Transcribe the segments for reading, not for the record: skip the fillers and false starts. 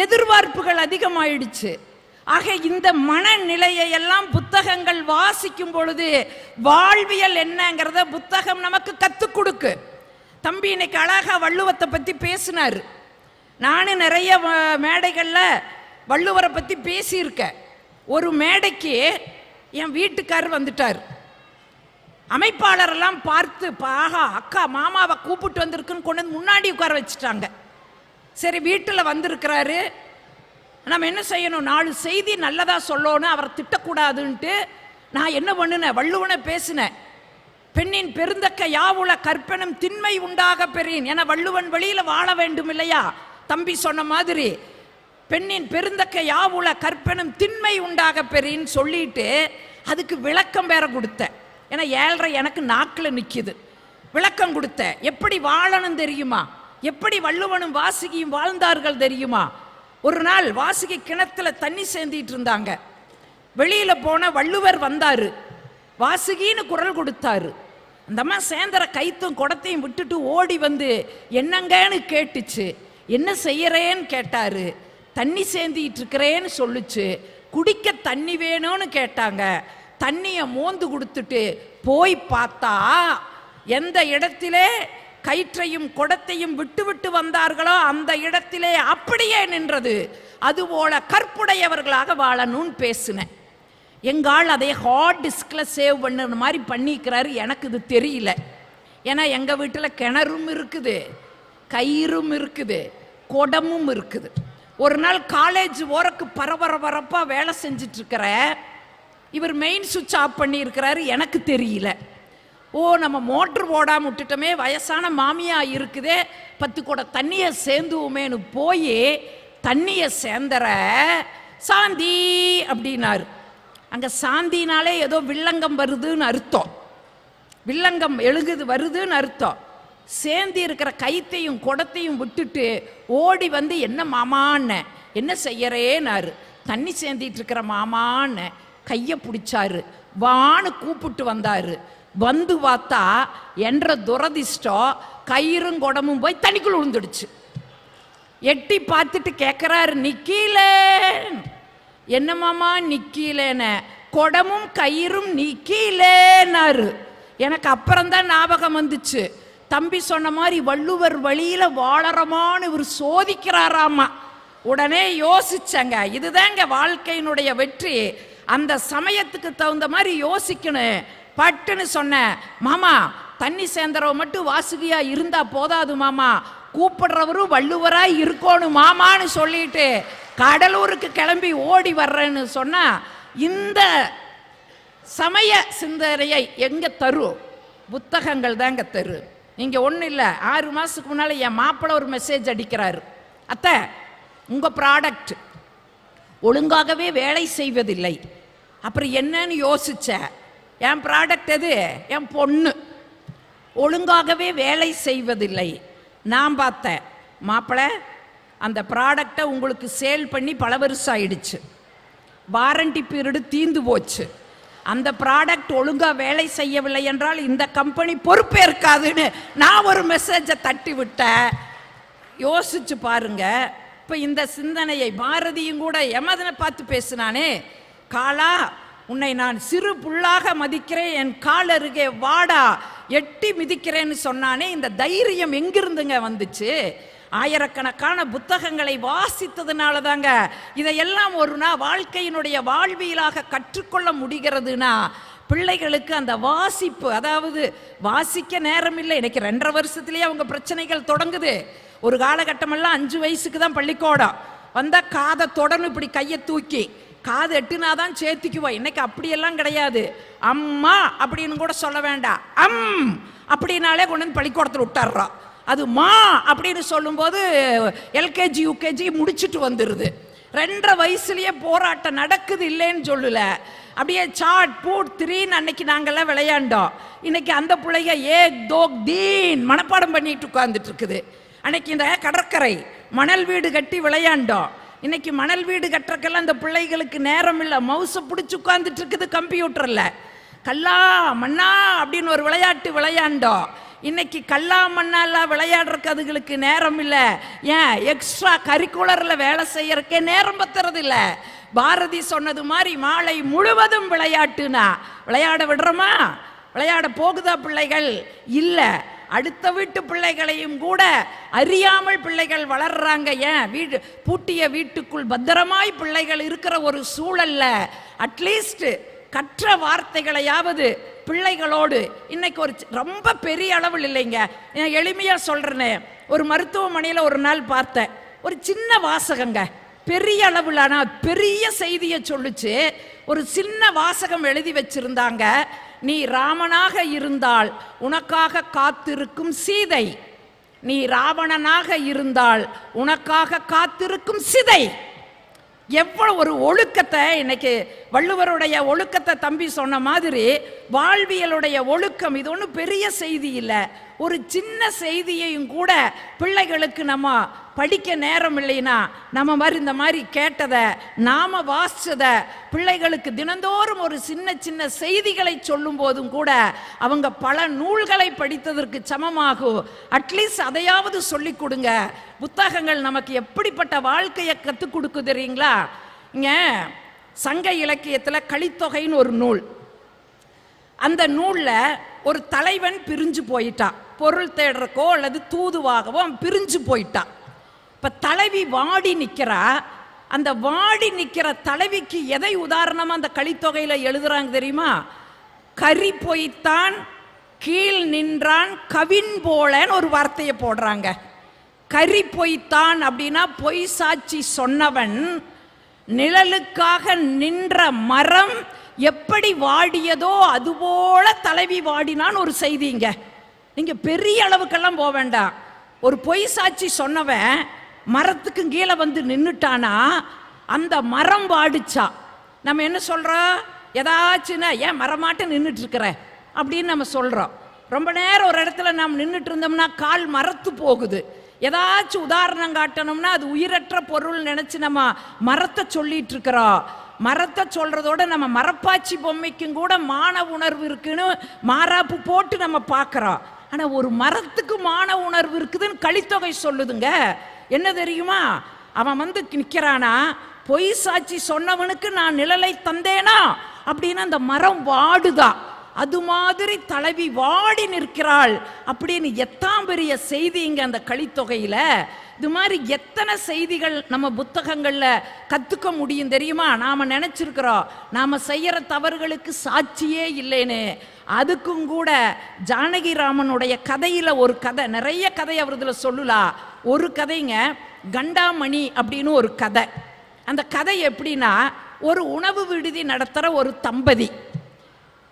எதிர்பார்ப்புகள் அதிகமாயிடுச்சு. ஆக இந்த மனநிலையை எல்லாம் புத்தகங்கள் வாசிக்கும் பொழுது வாழ்வியல் என்னங்கிறத புத்தகம் நமக்கு கற்றுக் கொடுக்கு. தம்பி இன்னைக்கு அழகா வள்ளுவத்தை பற்றி பேசினார். நானும் நிறைய மேடைகளில் வள்ளுவரை பற்றி பேசியிருக்கேன். ஒரு மேடைக்கு என் வீட்டுக்காரர் வந்துட்டார். அமைப்பாளரெல்லாம் பார்த்து ஆஹா அக்கா மாமாவை கூப்பிட்டு வந்திருக்குன்னு கொண்டு வந்து முன்னாடி உட்கார வச்சுட்டாங்க. சரி வீட்டில் வந்திருக்கிறாரு, நம்ம என்ன செய்யணும், 4 செய்தி நல்லதாக சொல்லணும், அவரை திட்டக்கூடாதுன்ட்டு நான் என்ன பண்ணினேன், வள்ளுவனை பேசினேன். பெண்ணின் பெருந்தக்க யாவுல கற்பனும் திண்மை உண்டாக பெறேன் என வள்ளுவன் வழியில் வாழ வேண்டும் இல்லையா. தம்பி சொன்ன மாதிரி பெண்ணின் பெருந்தக்க யாவுல கற்பனும் திண்மை உண்டாக பெறேன்னு சொல்லிட்டு அதுக்கு விளக்கம் வேற கொடுத்தேன். ஏன்னா 7:30 எனக்கு நாக்கில் நிற்கிது. விளக்கம் கொடுத்தேன். எப்படி வாழணும் தெரியுமா, எப்படி வள்ளுவனும் வாசுகியும் வாழ்ந்தார்கள் தெரியுமா. ஒரு நாள் வாசுகி கிணத்துல தண்ணி சேர்ந்திட்டு இருந்தாங்க. வெளியில போன வள்ளுவர் வந்தாரு, வாசுகின்னு குரல் கொடுத்தாரு. அந்த அம்மா சேந்தர கைத்தும் குடத்தையும் விட்டுட்டு ஓடி வந்து என்னங்கன்னு கேட்டுச்சு. என்ன செய்யறேன்னு கேட்டாரு. தண்ணி சேர்ந்திட்டு இருக்கிறேன்னு சொல்லுச்சு. குடிக்க தண்ணி வேணும்னு கேட்டாங்க. தண்ணியை மோந்து கொடுத்துட்டு போய் பார்த்தா எந்த இடத்திலே கயிற்றையும் குடத்தையும் விட்டு விட்டு வந்தார்களோ அந்த இடத்திலே அப்படியே நின்றது. அதுபோல கற்புடையவர்களாக வாழணும்னு பேசினேன். எங்கால் அதை ஹார்ட் டிஸ்கில் சேவ் பண்ணுற மாதிரி பண்ணிக்கிறாரு. எனக்கு இது தெரியல. ஏன்னா எங்கள் வீட்டில் கிணறும் இருக்குது, கயிறும் இருக்குது, குடமும் இருக்குது. ஒரு நாள் காலேஜ் ஓரக்கு பரபரப்பாக வேலை செஞ்சிட்ருக்கிற இவர் மெயின் சுவிட்ச் ஆஃப் பண்ணியிருக்கிறாரு. எனக்கு தெரியல. ஓ நம்ம மோட்ரு போடாமல் விட்டுட்டோமே, வயசான மாமியா இருக்குதே, 10 குடம் தண்ணியை சேர்ந்துவோமேனு போய் தண்ணியை சேர்ந்தற சாந்தி அப்படின்னாரு. அங்கே சாந்தினாலே ஏதோ வில்லங்கம் வருதுன்னு அர்த்தம், வில்லங்கம் எழுகுது வருதுன்னு அர்த்தம். சேர்ந்து இருக்கிற கைத்தையும் குடத்தையும் விட்டுட்டு ஓடி வந்து என்ன மாமான்னு, என்ன செய்யறேன்னாரு. தண்ணி சேர்ந்திட்டு இருக்கிற மாமான்னு கையை பிடிச்சாரு. வான்னு கூப்பிட்டு வந்தாரு. வந்து பார்த்தா என்ற துரதிஷ்டம் கயிறும் குடமும் போய் தண்ணிக்குள்ள விழுந்துடுச்சு. எட்டி பார்த்துட்டு கேட்குறாரு, நிக்கீலே என்னமாமா நிக்கீலேன்னு. குடமும் கயிறும் நிக்கீலேன்னாரு. எனக்கு அப்புறம்தான் ஞாபகம் வந்துச்சு. தம்பி சொன்ன மாதிரி வள்ளுவர் வழியில வாழறமான்னு இவர் சோதிக்கிறாராமா. உடனே யோசிச்சங்க, இதுதாங்க வாழ்க்கையினுடைய வெற்றி. அந்த சமயத்துக்கு தகுந்த மாதிரி யோசிக்கணும். பட்டுன்னு சொன்னேன், மாமா தண்ணி சேர்ந்தரவ மட்டும் வாசுகியா இருந்தா போதாது மாமா, கூப்பிடுறவரும் வள்ளுவரா இருக்கணும் மாமான்னு சொல்லிட்டு கடலூருக்கு கிளம்பி ஓடி வர்றேன்னு சொன்னா இந்த சமய சிந்தனையை எங்க தரும், புத்தகங்கள் தாங்க தரு. நீங்க ஒன்றும் இல்லை, 6 மாசத்துக்கு முன்னால என் மாப்பிள்ளை ஒரு மெசேஜ் அடிக்கிறாரு. அத்தை உங்க ப்ராடக்ட் ஒழுங்காகவே வேலை செய்வதில்லை. அப்புறம் என்னன்னு யோசிச்ச, என் ப்ராடக்ட் எது, என் பொண்ணு ஒழுங்காகவே வேலை செய்வதில்லை. நான் பார்த்தேன், மாப்பிள்ளை அந்த ப்ராடக்டை உங்களுக்கு சேல் பண்ணி பல வருஷம் ஆயிடுச்சு, வாரண்டி பீரியடு தீந்து போச்சு. அந்த ப்ராடக்ட் ஒழுங்காக வேலை செய்யவில்லை என்றால் இந்த கம்பெனி பொறுப்பேற்காதுன்னு நான் ஒரு மெசேஜை தட்டி விட்டேன். யோசிச்சு பாருங்க. இப்போ இந்த சிந்தனையை பாரதியும் கூட யமதனை பார்த்து பேசினானே, காலா உன்னை நான் சிறு புல்லாக மதிக்கிறேன், என் கால் அருகே வாடா எட்டி மிதிக்கிறேன்னு சொன்னானே, இந்த தைரியம் எங்கிருந்துங்க வந்துச்சு? ஆயிரக்கணக்கான புத்தகங்களை வாசித்ததுனால தாங்க இதையெல்லாம் ஒரு நாள் வாழ்க்கையினுடைய வாழ்வியலாக கற்றுக்கொள்ள முடிகிறதுனா பிள்ளைகளுக்கு அந்த வாசிப்பு, அதாவது வாசிக்க நேரம் இல்லை. இன்னைக்கு 2.5 வருஷத்துலேயே அவங்க பிரச்சனைகள் தொடங்குது. ஒரு காலகட்டமெல்லாம் 5 வயசுக்கு தான் பள்ளிக்கூடம் வந்தால் காதை தொடர்ந்து இப்படி கையை தூக்கி காது எட்டுனாதான் சேர்த்துக்குவோம். இன்னைக்கு அப்படியெல்லாம் கிடையாது. அம்மா அப்படின்னு கூட சொல்ல வேண்டாம், அப்படின்னாலே கொண்டு வந்து பள்ளிக்கூடத்தில் விட்டுறோம். அது மா அப்படின்னு சொல்லும்போது எல்கேஜி யூகேஜி முடிச்சுட்டு வந்துடுது. 2.5 வயசுலயே போராட்டம் நடக்குது, இல்லைன்னு சொல்லல. அப்படியே சாட் பூட் 3 அன்னைக்கு நாங்கெல்லாம் விளையாண்டோம். இன்னைக்கு அந்த பிள்ளைங்க ஏக் தோக் தீன் மனப்பாடம் பண்ணிட்டு உட்கார்ந்துட்டு இருக்குது. அன்னைக்கு இந்த கடற்கரை மணல் வீடு கட்டி விளையாண்டோம். இன்னைக்கு மணல் வீடு கட்டுறக்கெல்லாம் அந்த பிள்ளைகளுக்கு நேரம் இல்லை, மவுசை பிடிச்சி உட்கார்ந்துட்டு இருக்குது கம்ப்யூட்டர்ல. கல்லா மண்ணா அப்படின்னு ஒரு விளையாட்டு விளையாண்டோம். இன்னைக்கு கல்லா மண்ணாலாம் விளையாடுறதுக்கு அதுகளுக்கு நேரம் இல்லை. ஏன் எக்ஸ்ட்ரா கரிக்குலர்ல வேலை செய்யறதுக்கே நேரம் பத்துறது இல்லை. பாரதி சொன்னது மாதிரி மாலை முழுவதும் விளையாட்டுனா விளையாட விடுறோமா? விளையாட போகுதா பிள்ளைகள்? இல்லை. அடுத்த வீட்டு பிள்ளைகளையும் கூட அறியாமல் பிள்ளைகள் வளர்றாங்க. ஏன் பூட்டிய வீட்டுக்குள் பத்திரமாய் பிள்ளைகள் இருக்கிற ஒரு சூழல்ல அட்லீஸ்ட் கற்ற வார்த்தைகளையாவது பிள்ளைகளோடு இன்னைக்கு ஒரு ரொம்ப பெரிய அளவில் இல்லைங்க, எளிமையா சொல்றேனே. ஒரு மருத்துவமனையில் ஒரு நாள் பார்த்தேன், ஒரு சின்ன வாசகங்க, பெரிய அளவில் ஆனால் பெரிய செய்தியை சொல்லுச்சு. ஒரு சின்ன வாசகம் எழுதி வச்சிருந்தாங்க, நீ ராமனாக இருந்தால் உனக்காக காத்திருக்கும் சீதை, நீ ராவணனாக இருந்தால் உனக்காக காத்திருக்கும் சிதை. எவ்வளவு ஒரு ஒழுக்கத்தை, இன்னைக்கு வள்ளுவருடைய ஒழுக்கத்தை தம்பி சொன்ன மாதிரி வாழ்வியலுடைய ஒழுக்கம் இது ஒன்றும் பெரிய செய்தி இல்லை. ஒரு சின்ன செய்தியையும் கூட பிள்ளைகளுக்கு நம்ம படிக்க நேரம் இல்லைன்னா நம்ம மாதிரி இந்த மாதிரி கேட்டதை நாம வாசிச்சதை பிள்ளைகளுக்கு தினந்தோறும் ஒரு சின்ன சின்ன செய்திகளை சொல்லும் போதும் கூட அவங்க பல நூல்களை படித்ததற்கு சமமாகும். அட்லீஸ்ட் அதையாவது சொல்லி கொடுங்க. புத்தகங்கள் நமக்கு எப்படிப்பட்ட வாழ்க்கையை கற்றுக் கொடுக்கு தெரியுங்களா? இங்க சங்க இலக்கியத்தில் கலித்தொகைன்னு ஒரு நூல், அந்த நூலில் ஒரு தலைவன் பிரிஞ்சு போயிட்டான். பொருள் தேடுறக்கோ அல்லது தூதுவாகவோ அவன் பிரிஞ்சு போயிட்டான். இப்போ தலைவி வாடி நிற்கிறா. அந்த வாடி நிற்கிற தலைவிக்கு எதை உதாரணமாக அந்த கலித்தொகையில் எழுதுறாங்க தெரியுமா? கரி பொய்த்தான் கீழ் நின்றான் கவின் போலன்னு ஒரு வார்த்தையை போடுறாங்க. கரி பொய்த்தான் அப்படின்னா பொய் சாட்சி சொன்னவன் நிழலுக்காக நின்ற மரம் எப்படி வாடியதோ அதுபோல தலைவி வாடினான்னு ஒரு செய்திங்க. நீங்க பெரிய அளவுக்கெல்லாம் போக வேண்டாம். ஒரு பொய் சாட்சி சொன்னவன் மரத்துக்கு கீழே வந்து நின்றுட்டானா அந்த மரம் வாடிச்சா. நம்ம என்ன சொல்றோம்? ஏதாச்சுன்னா ஏன் மரமாட்ட நின்றுட்டு இருக்கிற அப்படின்னு நம்ம சொல்றோம். ரொம்ப நேரம் ஒரு இடத்துல நாம் நின்றுட்டு இருந்தோம்னா கால் மரத்து போகுது. ஏதாச்சும் உதாரணம் காட்டணும்னா அது உயிரற்ற பொருள் நினைச்சு நம்ம மரத்தை சொல்லிட்டு இருக்கிறோம். மரத்தை சொல்றதோட நம்ம மரப்பாச்சி பொம்மைக்கும் கூட மான உணர்வு இருக்குன்னு மாறாப்பு போட்டு நம்ம பார்க்கிறோம். ஆனா ஒரு மரத்துக்கு மான உணர்வு இருக்குதுன்னு கலித்தொகை சொல்லுதுங்க. என்ன தெரியுமா? அவன் வந்து நிற்கிறானா, பொய் சாட்சி சொன்னவனுக்கு நான் நிழலை தந்தேனா அப்படின்னு அந்த மரம் வாடுதா. அது மாதிரி தலைவி வாடி நிற்கிறாள் அப்படின்னு எத்தாம் பெரிய செய்தி இங்க அந்த கலித்தொகையில. இது மாதிரி எத்தனை செய்திகள் நம்ம புத்தகங்கள்ல கத்துக்க முடியும் தெரியுமா? நாம நினைச்சிருக்கிறோம் நாம செய்யற தவறுகளுக்கு சாட்சியே இல்லைன்னு. அதுக்கும் கூட ஜானகிராமனுடைய கதையில ஒரு கதை, நிறைய கதை அவர் இதுல சொல்லலாம். ஒரு கதைங்க, கண்டாமணி அப்படின்னு ஒரு கதை. அந்த கதை எப்படின்னா, ஒரு உணவு விடுதி நடத்துற ஒரு தம்பதி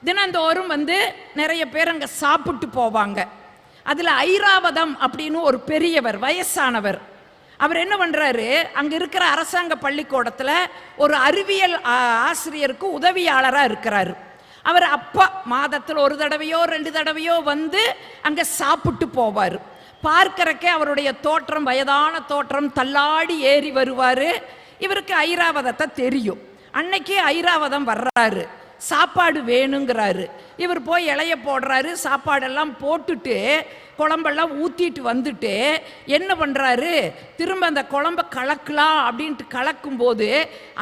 தினந்தோறும் வந்து நிறைய பேர் அங்கே சாப்பிட்டு போவாங்க. அதில் ஐராவதம் அப்படின்னு ஒரு பெரியவர், வயசானவர், அவர் என்ன பண்ணுறாரு, அங்கே இருக்கிற அரசாங்க பள்ளிக்கூடத்தில் ஒரு அறிவியல் ஆசிரியருக்கு உதவியாளராக இருக்கிறாரு. அவர் அப்பா மாதத்தில் ஒரு தடவையோ 2 தடவையோ வந்து அங்கே சாப்பிட்டு போவார். பார்க்கறக்கே அவருடைய தோற்றம் வயதான தோற்றம், தள்ளாடி ஏறி வருவார். இவருக்கு ஐராவதத்தை தெரியும். அன்னைக்கு ஐராவதம் வர்றாரு, சாப்பாடு வேணுங்கிறாரு. இவர் போய் இலைய போடுறாரு, சாப்பாடெல்லாம் போட்டுட்டு குழம்பெல்லாம் ஊற்றிட்டு வந்துட்டு என்ன பண்ணுறாரு, திரும்ப அந்த குழம்ப கலக்கலாம் அப்படின்ட்டு கலக்கும்போது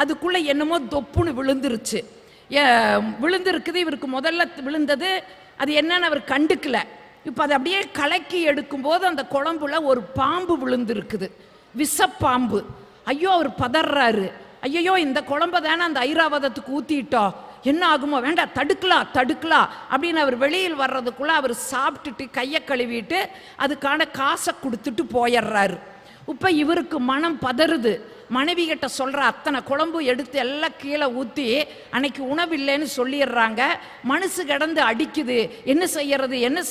அதுக்குள்ளே என்னமோ தொப்புன்னு விழுந்துருச்சு. விழுந்துருக்குது. இவருக்கு முதல்ல விழுந்தது அது என்னன்னு அவர் கண்டுக்கல. இப்போ அதை அப்படியே கலக்கி எடுக்கும்போது அந்த குழம்புல ஒரு பாம்பு விழுந்துருக்குது, விஷப்பாம்பு. ஐயோ, அவர் பதறாரு. ஐயோ, இந்த குழம்ப தானே அந்த ஐராவதத்துக்கு ஊற்றிட்டோம், என்ன ஆகுமோ, வேண்டாம் தடுக்கலாம் அப்படின்னு அவர் வெளியில் வர்றதுக்குள்ள அவர் சாப்பிட்டுட்டு கையை கழுவிட்டு அதுக்கான காசை கொடுத்துட்டு போயிடுறாரு. இப்போ இவருக்கு மனம் பதறுது. மனைவி கிட்ட சொல்ற, அத்தனை குழம்பு எடுத்து எல்லாம் கீழே ஊற்றி அன்னைக்கு உணவு இல்லைன்னு சொல்லிடுறாங்க. மனசு கிடந்து அடிக்குது, என்ன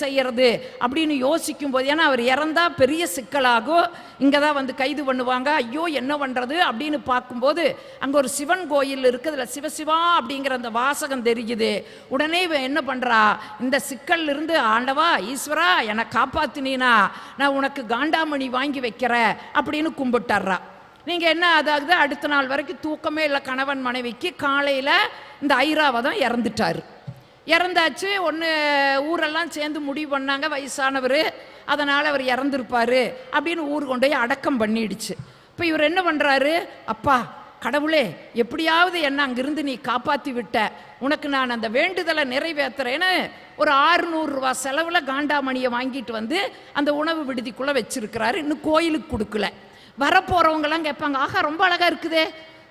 செய்யறது அப்படின்னு யோசிக்கும் போது, ஏன்னா அவர் இறந்தா பெரிய சிக்கலாகும், இங்கே தான் வந்து கைது பண்ணுவாங்க, ஐயோ என்ன பண்ணுறது அப்படின்னு பார்க்கும்போது அங்கே ஒரு சிவன் கோயில் இருக்குது, அதில் சிவசிவா அப்படிங்கிற அந்த வாசகம் தெரியுது. உடனே என்ன பண்ணுறா, இந்த சிக்கல் இருந்து ஆண்டவா ஈஸ்வரா என்னை காப்பாத்தினா நான் உனக்கு காண்டாமணி வாங்கி வைக்கிறேன் அப்படின்னு கும்பிட்டுறா. நீங்கள் என்ன அதாவது அடுத்த நாள் வரைக்கும் தூக்கமே இல்லை கணவன் மனைவிக்கு. காலையில் இந்த ஐராவதம் இறந்துட்டார். இறந்தாச்சு. ஒன்று ஊரெல்லாம் சேர்ந்து முடிவு பண்ணாங்க வயசானவர், அதனால் அவர் இறந்துருப்பார் அப்படின்னு ஊர் கொண்டு போய் அடக்கம் பண்ணிடுச்சு. இப்போ இவர் என்ன பண்ணுறாரு, அப்பா கடவுளே எப்படியாவது என்ன அங்கிருந்து நீ காப்பாற்றி விட்ட, உனக்கு நான் அந்த வேண்டுதலை நிறைவேற்றுறேன்னு ஒரு 600 ரூபா செலவில் காண்டாமணியை வாங்கிட்டு வந்து அந்த உணவு விடுதிக்குள்ளே வச்சிருக்கிறாரு. இன்னும் கோயிலுக்கு கொடுக்கல. வரப்போகிறவங்களாம் கேட்பாங்க, ஆஹா ரொம்ப அழகாக இருக்குதே,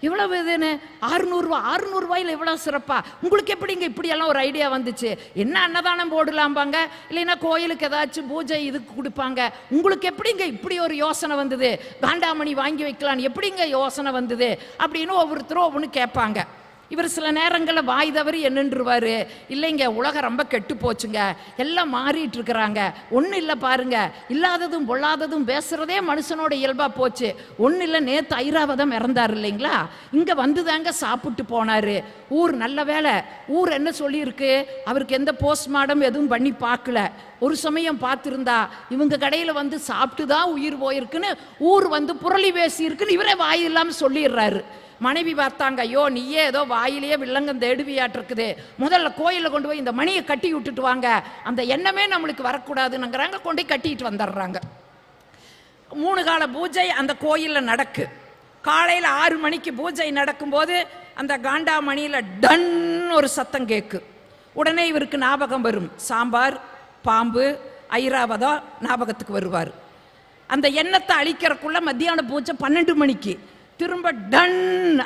இவ்வளவு இதுன்னு 600 ரூபாயில் இவ்வளோ சிறப்பா, உங்களுக்கு எப்படிங்க இப்படியெல்லாம் ஒரு ஐடியா வந்துச்சு, என்ன அன்னதானம் போடலாம்பாங்க, இல்லைன்னா கோயிலுக்கு ஏதாச்சும் பூஜை இதுக்கு கொடுப்பாங்க, உங்களுக்கு எப்படிங்க இப்படி ஒரு யோசனை வந்தது, காண்டாமணி வாங்கி வைக்கலான்னு எப்படிங்க யோசனை வந்தது அப்படின்னு ஒவ்வொருத்தரும் ஒவ்வொன்று கேட்பாங்க. இவர் சில நேரங்களில் வாய் தவறி என்னன்றுவார், இல்லைங்க உலகம் ரொம்ப கெட்டு போச்சுங்க, எல்லாம் மாறிட்டு இருக்கிறாங்க, ஒன்றும் இல்லை பாருங்க, இல்லாததும் பொல்லாததும் பேசுகிறதே மனுஷனோட இயல்பாக போச்சு, ஒன்றும் இல்லை நேற்று ஐராவதம் இறந்தார் இல்லைங்களா, இங்கே வந்து தாங்க சாப்பிட்டு போனார், ஊர் நல்ல வேலை, ஊர் என்ன சொல்லியிருக்கு, அவருக்கு எந்த போஸ்ட்மார்ட்டம் எதுவும் பண்ணி பார்க்கல, ஒரு சமயம் பார்த்துருந்தா இவங்க கடையில் வந்து சாப்பிட்டு தான் உயிர் போயிருக்குன்னு ஊர் வந்து புரளி பேசியிருக்குன்னு இவரே வாய் இல்லாமல் சொல்லிடுறாரு. மனைவி பார்த்தாங்க, ஐயோ நீயே ஏதோ வாயிலேயே வில்லங்கம் தேடுவியாட்டிருக்குது, முதல்ல கோயிலில் கொண்டு போய் இந்த மணியை கட்டி விட்டுட்டு வாங்க, அந்த எண்ணமே நம்மளுக்கு வரக்கூடாதுன்னுங்கிறாங்க. கொண்டு போய் கட்டிட்டு வந்துடுறாங்க. 3 கால பூஜை அந்த கோயிலில் நடக்கு. காலையில் 6 மணிக்கு பூஜை நடக்கும்போது அந்த காண்டாமணியில் டன் ஒரு சத்தம் கேட்கு. உடனே இவருக்கு ஞாபகம் வரும், சாம்பார் பாம்பு ஐராவதம் ஞாபகத்துக்கு வருவார். அந்த எண்ணத்தை அழிக்கிறக்குள்ள மத்தியான பூஜை 12 மணிக்கு திரும்ப டன்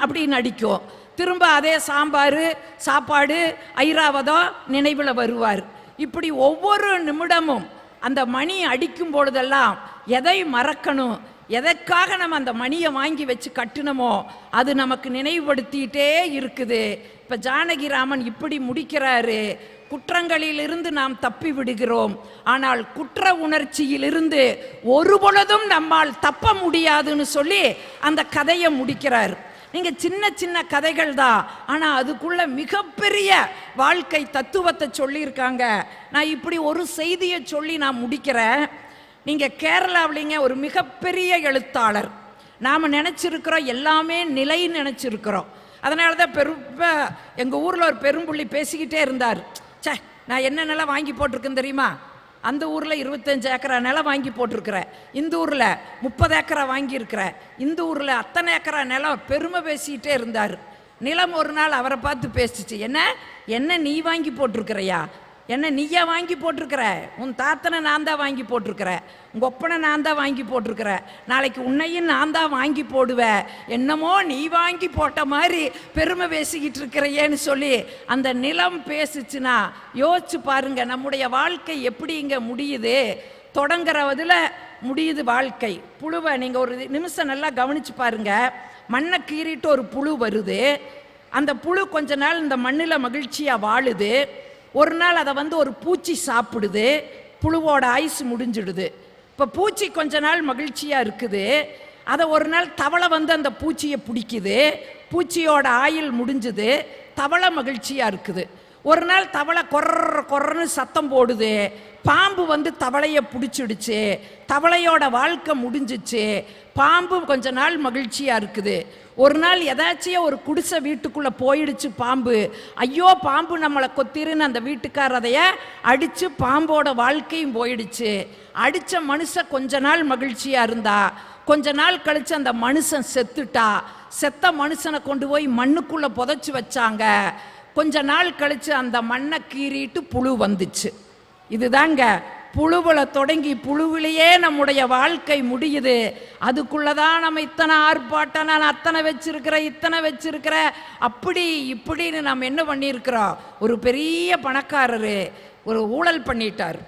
அப்படின்னு அடிக்கும். திரும்ப அதே சாம்பார் சாப்பாடு ஐராவதம் நினைவில் வருவார். இப்படி ஒவ்வொரு நிமிடமும் அந்த மணி அடிக்கும் பொழுதெல்லாம் எதை மறக்கணும், எதற்காக நம்ம அந்த மணியை வாங்கி வச்சு கட்டினமோ அது நமக்கு நினைவுபடுத்திகிட்டே இருக்குது. இப்போ ஜானகிராமன் இப்படி முடிக்கிறாரு, குற்றங்களிலிருந்து நாம் தப்பி விடுகிறோம், ஆனால் குற்ற உணர்ச்சியிலிருந்து ஒரு பொழுதும் நம்மால் தப்ப முடியாதுன்னு சொல்லி அந்த கதையை முடிக்கிறார். நீங்க சின்ன சின்ன கதைகள் தான், ஆனா அதுக்குள்ள மிகப்பெரிய வாழ்க்கை தத்துவத்தை சொல்லியிருக்காங்க. நான் இப்படி ஒரு செய்தியை சொல்லி நான் முடிக்கிறேன். நீங்க கேரளாவிலிங்க ஒரு மிகப்பெரிய எழுத்தாளர், நாம நினைச்சிருக்கிறோம் எல்லாமே நிலை நினைச்சிருக்கிறோம். அதனால தான் எங்கள் ஊரில் ஒரு பெரும்புள்ளி பேசிக்கிட்டே இருந்தார், சே நான் என்ன நிலம் வாங்கி போட்டிருக்கேன்னு தெரியுமா, அந்த ஊரில் 25 ஏக்கரா நிலம் வாங்கி போட்டிருக்கிறேன், இந்த ஊரில் 30 ஏக்கரா வாங்கியிருக்கிறேன், இந்த ஊரில் அத்தனை ஏக்கரா நிலம் பெருமை பேசிக்கிட்டே இருந்தார். நிலம் ஒரு நாள் அவரை பார்த்து பேசிச்சு, என்ன நீ வாங்கி போட்டிருக்கிறையா, என்ன நீயா வாங்கி போட்டிருக்கிற, உன் தாத்தனை நான் தான் வாங்கி போட்டிருக்கிறேன், உங்கள் ஒப்பனை நான் தான் வாங்கி போட்டிருக்கிறேன், நாளைக்கு உன்னையும் நான் தான் வாங்கி போடுவேன், என்னமோ நீ வாங்கி போட்ட மாதிரி பெருமை பேசிக்கிட்டு இருக்கிறையேன்னு சொல்லி அந்த நிலம் பேசிச்சுன்னா யோசிச்சு பாருங்க, நம்முடைய வாழ்க்கை எப்படி இங்கே முடியுது, தொடங்குறதுல முடியுது வாழ்க்கை. புழுவை நீங்கள் ஒரு நிமிஷம் நல்லா கவனிச்சு பாருங்க, மண்ணை கீறிட்டு ஒரு புழு வருது, அந்த புழு கொஞ்ச நாள் இந்த மண்ணில் மகிழ்ச்சியாக வாழுது, ஒரு நாள் அதை வந்து ஒரு பூச்சி சாப்பிடுது, புழுவோட ஆயுசு முடிஞ்சிடுது. இப்போ பூச்சி கொஞ்ச நாள் மகிழ்ச்சியாக இருக்குது, அதை ஒரு நாள் தவளை வந்து அந்த பூச்சியை பிடிக்குது, பூச்சியோட ஆயுள் முடிஞ்சுது, தவளை மகிழ்ச்சியாக இருக்குது. ஒரு நாள் தவளை கொர்றன்னு சத்தம் போடுது, பாம்பு வந்து தவளையை பிடிச்சிடுச்சு, தவளையோட வாழ்க்கை முடிஞ்சிச்சு, பாம்பு கொஞ்ச நாள் மகிழ்ச்சியாக இருக்குது. ஒரு நாள் எதாச்சியே ஒரு குடிசை வீட்டுக்குள்ளே போயிடுச்சு பாம்பு, ஐயோ பாம்பு நம்மளை கொத்திருன்னு அந்த வீட்டுக்காரதைய அடித்து பாம்போட வாழ்க்கையும் போயிடுச்சு. அடித்த மனுஷன் கொஞ்ச நாள் மகிழ்ச்சியாக இருந்தா, கொஞ்ச நாள் கழித்து அந்த மனுஷன் செத்துட்டா, செத்த மனுஷனை கொண்டு போய் மண்ணுக்குள்ளே புதைச்சி வச்சாங்க, கொஞ்ச நாள் கழித்து அந்த மண்ணை கீறிட்டு புழு வந்துச்சு. இதுதாங்க புழுவில் தொடங்கி புழுவிலேயே நம்முடைய வாழ்க்கை முடியுது. அதுக்குள்ளதான் நம்ம இத்தனை ஆர்ப்பாட்டம், நான் அத்தனை வச்சிருக்கிறேன் இத்தனை வச்சிருக்கிறேன் அப்படி இப்படின்னு நம்ம என்ன பண்ணியிருக்கிறோம். ஒரு பெரிய பணக்காரரு ஒரு ஊழல் பண்ணிட்டார்,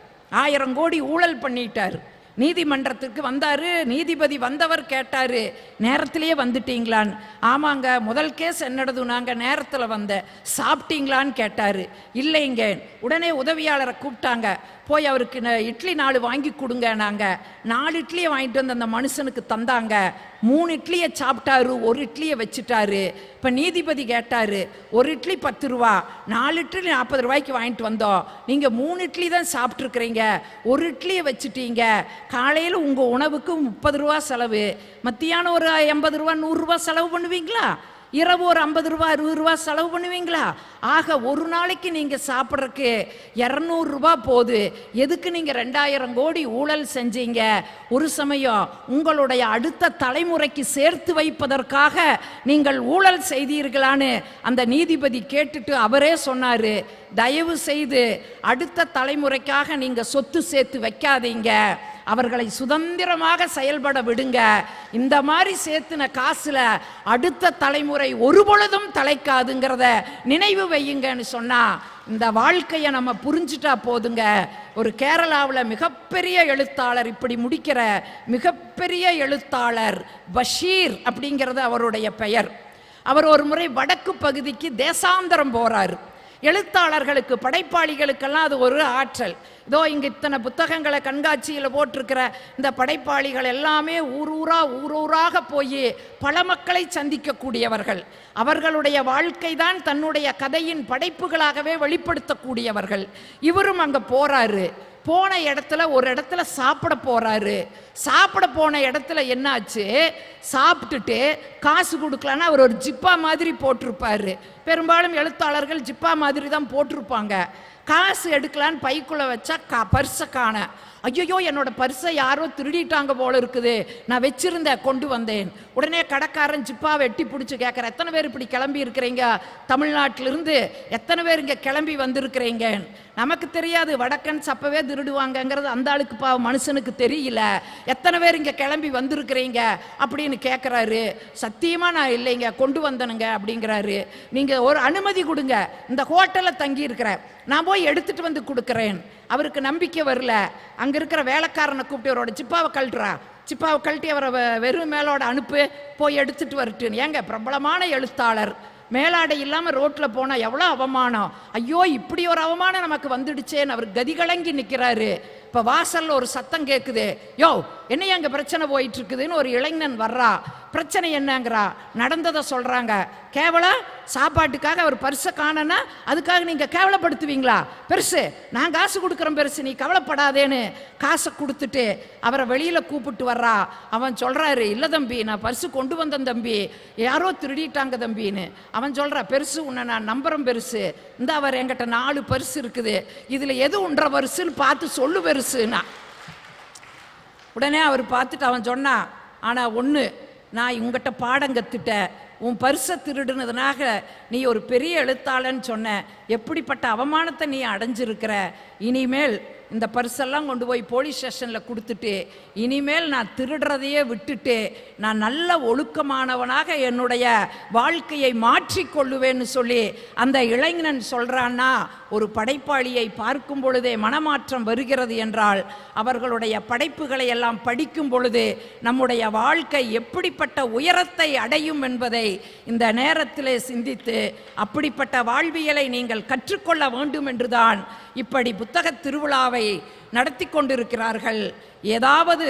1000 கோடி ஊழல் பண்ணிட்டார். நீதிமன்றத்துக்கு வந்தார், நீதிபதி வந்தவர் கேட்டார், நேரத்திலேயே வந்துட்டீங்களான்னு. ஆமாங்க, முதல் கேஸ் என்னடது, நாங்கள் நேரத்தில் வந்தேன். சாப்பிட்டீங்களான்னு கேட்டார். இல்லைங்க. உடனே உதவியாளரை கூப்பிட்டாங்க, போய் அவருக்கு இட்லி 4 வாங்கி கொடுங்க. நாங்கள் 4 இட்லியை வாங்கிட்டு வந்து அந்த மனுஷனுக்கு தந்தாங்க. 3 இட்லியை சாப்பிட்டாரு, 1 இட்லியை வச்சுட்டாரு. இப்போ நீதிபதி கேட்டார், 1 இட்லி 10 ரூபா, 4 இட்லி 40 ரூபாய்க்கு வாங்கிட்டு வந்தோம், நீங்கள் 3 இட்லி தான் சாப்பிட்ருக்குறீங்க, 1 இட்லியை வச்சுட்டீங்க, காலையில் உங்கள் உணவுக்கு 30 ரூபா செலவு, மத்தியானம் ஒரு 80 ரூபா 100 ரூபா செலவு பண்ணுவீங்களா? இரவு ஒரு 50 ரூபா 60 ரூபா செலவு பண்ணுவீங்களா? ஆக ஒரு நாளைக்கு நீங்க சாப்பிட்றதுக்கு 200 ரூபா போகுது. எதுக்கு நீங்க 2000 கோடி ஊழல் செஞ்சீங்க? ஒரு சமயம் உங்களுடைய அடுத்த தலைமுறைக்கு சேர்த்து வைப்பதற்காக நீங்கள் ஊழல் செய்தீர்களான்னு அந்த நீதிபதி கேட்டுட்டு அவரே சொன்னாரு, தயவு செய்து அடுத்த தலைமுறைக்காக நீங்க சொத்து சேர்த்து வைக்காதீங்க, அவர்களை சுதந்திரமாக செயல்பட விடுங்க. இந்த மாதிரி சேர்த்துன காசுல அடுத்த தலைமுறை ஒரு பொழுதும் தலைக்காதுங்கிறத நினைவு வையுங்கன்னு சொன்னா, இந்த வாழ்க்கையை நம்ம புரிஞ்சுட்டா போதுங்க. ஒரு கேரளாவில் மிகப்பெரிய எழுத்தாளர், இப்படி முடிக்கிற மிகப்பெரிய எழுத்தாளர் பஷீர் அப்படிங்கிறது அவருடைய பெயர். அவர் ஒரு முறை வடக்கு பகுதிக்கு தேசாந்தரம் போறாரு. எழுத்தாளர்களுக்கு, படைப்பாளிகளுக்கெல்லாம் அது ஒரு ஆற்றல். இதோ இங்கே இத்தனை புத்தகங்களை கண்காட்சியில் போட்டிருக்கிற இந்த படைப்பாளிகள் எல்லாமே ஊரூராக போய் பல மக்களை சந்திக்கக்கூடியவர்கள். அவர்களுடைய வாழ்க்கை தான் தன்னுடைய கதையின் படைப்புகளாகவே வெளிப்படுத்தக்கூடியவர்கள். இவரும் அங்கே போறாரு. போன இடத்துல ஒரு இடத்துல சாப்பிட போறாரு. சாப்பிட போன இடத்துல என்னாச்சு, சாப்பிட்டுட்டு காசு கொடுக்கலான்னு அவர் ஒரு ஜிப்பா மாதிரி போட்டிருப்பாரு. பெரும்பாலும் எழுத்தாளர்கள் ஜிப்பா மாதிரி தான் போட்டிருப்பாங்க. காசு எடுக்கலான்னு பைக்குள்ள வச்சா பர்ஸை காண. ஐயோ, என்னோட பர்ஸை யாரோ திருடிட்டாங்க போல இருக்குது, நான் வச்சிருந்தேன் கொண்டு வந்தேன். உடனே கடைக்காரன் ஜிப்பாவை எட்டி பிடிச்சி கேட்குற, எத்தனை பேர் இப்படி கிளம்பி இருக்கிறீங்க தமிழ்நாட்டிலிருந்து, எத்தனை பேர் இங்கே கிளம்பி வந்திருக்கிறீங்க? நமக்கு தெரியாது வடக்கன் சப்பவே திருடுவாங்கங்கிறது, அந்த ஆளுக்கு மனுஷனுக்கு தெரியல. எத்தனை பேர் இங்கே கிளம்பி வந்திருக்கிறீங்க அப்படின்னு கேட்குறாரு. சத்தியமாக நான் இல்லைங்க, கொண்டு வந்தனுங்க அப்படிங்கிறாரு. நீங்கள் ஒரு அனுமதி கொடுங்க, இந்த ஹோட்டலில் தங்கி இருக்கிறேன், நான் போய் எடுத்துட்டு வந்து கொடுக்குறேன். அவருக்கு நம்பிக்கை வரல. அங்கே இருக்கிற வேலைக்காரனை கூப்பிட்டு அவரோட சிப்பாவை கழட்டுறா, சிப்பாவை கழட்டி அவரை வெறும் மேலோட அனுப்பு, போய் எடுத்துட்டு வரட்டுன்னு. ஏங்க, பிரபலமான எழுத்தாளர், மேலாடை இல்லாமல் ரோட்டில் போனால் எவ்வளோ அவமானம். ஐயோ, இப்படி ஒரு அவமானம் நமக்கு வந்துடுச்சேன்னு அவர் கதிகலங்கி நிற்கிறாரு. இப்போ வாசலில் ஒரு சத்தம் கேட்குது. யோ, என்னையா அங்கே பிரச்சனை போயிட்டு இருக்குதுன்னு ஒரு இளைஞன் வர்றா. பிரச்சனை என்னங்கிறா, நடந்ததை சொல்கிறாங்க. கேவலம் சாப்பாட்டுக்காக அவர் பர்ஸை காணனா அதுக்காக நீங்கள் கேவலப்படுத்துவீங்களா? பெருசு, நான் காசு கொடுக்குறேன் பெருசு, நீ கவலைப்படாதேன்னு காசை கொடுத்துட்டு அவரை வெளியில் கூப்பிட்டு வர்றா. அவன் சொல்கிறாரு, இல்லை தம்பி, நான் பர்ஸு கொண்டு வந்தேன் தம்பி, யாரோ திருடிட்டாங்க தம்பின்னு. அவன் சொல்கிறா, பெருசு, உன்னை நான் நம்புகிறேன் பெருசு, இந்த அவர் என்கிட்ட 4 பர்ஸு இருக்குது, இதில் எது 1.5 பர்ஸுன்னு பார்த்து சொல்லு பெருசுன்னா. உடனே அவர் பார்த்துட்டு அவன் சொன்னா, ஆனால் ஒன்று, நான் உங்ககிட்ட பாடம் கற்றுட்டேன். உன் பர்ஸை திருடுனதுனாக நீ ஒரு பெரிய எழுத்தாளன்னு சொன்ன, எப்படிப்பட்ட அவமானத்தை நீ அடைஞ்சிருக்கிற. இனிமேல் இந்த பர்ஸெல்லாம் கொண்டு போய் போலீஸ் ஸ்டேஷனில் கொடுத்துட்டு, இனிமேல் நான் திருடுறதையே விட்டுட்டு நான் நல்ல ஒழுக்கமானவனாக என்னுடைய வாழ்க்கையை மாற்றிக்கொள்ளுவேன்னு சொல்லி அந்த இளைஞன் சொல்கிறான்னா, ஒரு படைப்பாளியை பார்க்கும் பொழுதே மனமாற்றம் வருகிறது என்றால், அவர்களுடைய படைப்புகளை எல்லாம் படிக்கும் பொழுது நம்முடைய வாழ்க்கை எப்படிப்பட்ட உயரத்தை அடையும் என்பதை இந்த நேரத்திலே சிந்தித்து, அப்படிப்பட்ட வாழ்வியலை நீங்கள் கற்றுக்கொள்ள வேண்டும் என்றுதான் இப்படி புத்தக திருவிழாவை நடத்தி கொண்டிருக்கிறார்கள். ஏதாவது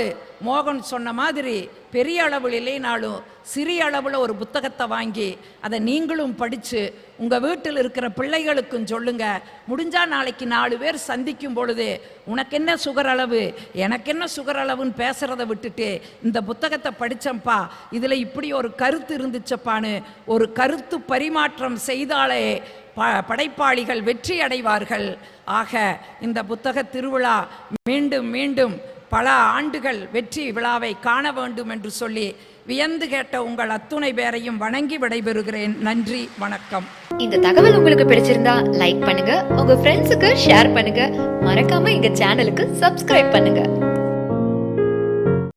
மோகன் சொன்ன மாதிரி பெரிய அளவில் இல்லைனாலும் சிறிய அளவில் ஒரு புத்தகத்தை வாங்கி அதை நீங்களும் படித்து உங்கள் வீட்டில் இருக்கிற பிள்ளைகளுக்கும் சொல்லுங்க. முடிஞ்சால் நாளைக்கு 4 பேர் சந்திக்கும் பொழுது உனக்கு என்ன சுகர் அளவு, எனக்கு என்ன சுகர் அளவுன்னு பேசுகிறத விட்டுட்டு, இந்த புத்தகத்தை படித்தப்பா, இதில் இப்படி ஒரு கருத்து இருந்துச்சப்பான்னு ஒரு கருத்து பரிமாற்றம் செய்தாலே படைப்பாளிகள் வெற்றி அடைவார்கள். ஆக இந்த புத்தக திருவிழா மீண்டும் மீண்டும் பல ஆண்டுகள் வெற்றி விழாவை காண வேண்டும் என்று சொல்லி வியந்து கேட்ட உங்கள் அத்துணை பேரையும் வணங்கி விடைபெறுகிறேன். நன்றி, வணக்கம். இந்த தகவல் உங்களுக்கு பிடிச்சிருந்தா லைக் பண்ணுங்க, உங்க ஃப்ரெண்ட்ஸுக்கு ஷேர் பண்ணுங்க, மறக்காம எங்க சேனலுக்கு சப்ஸ்கிரைப் பண்ணுங்க.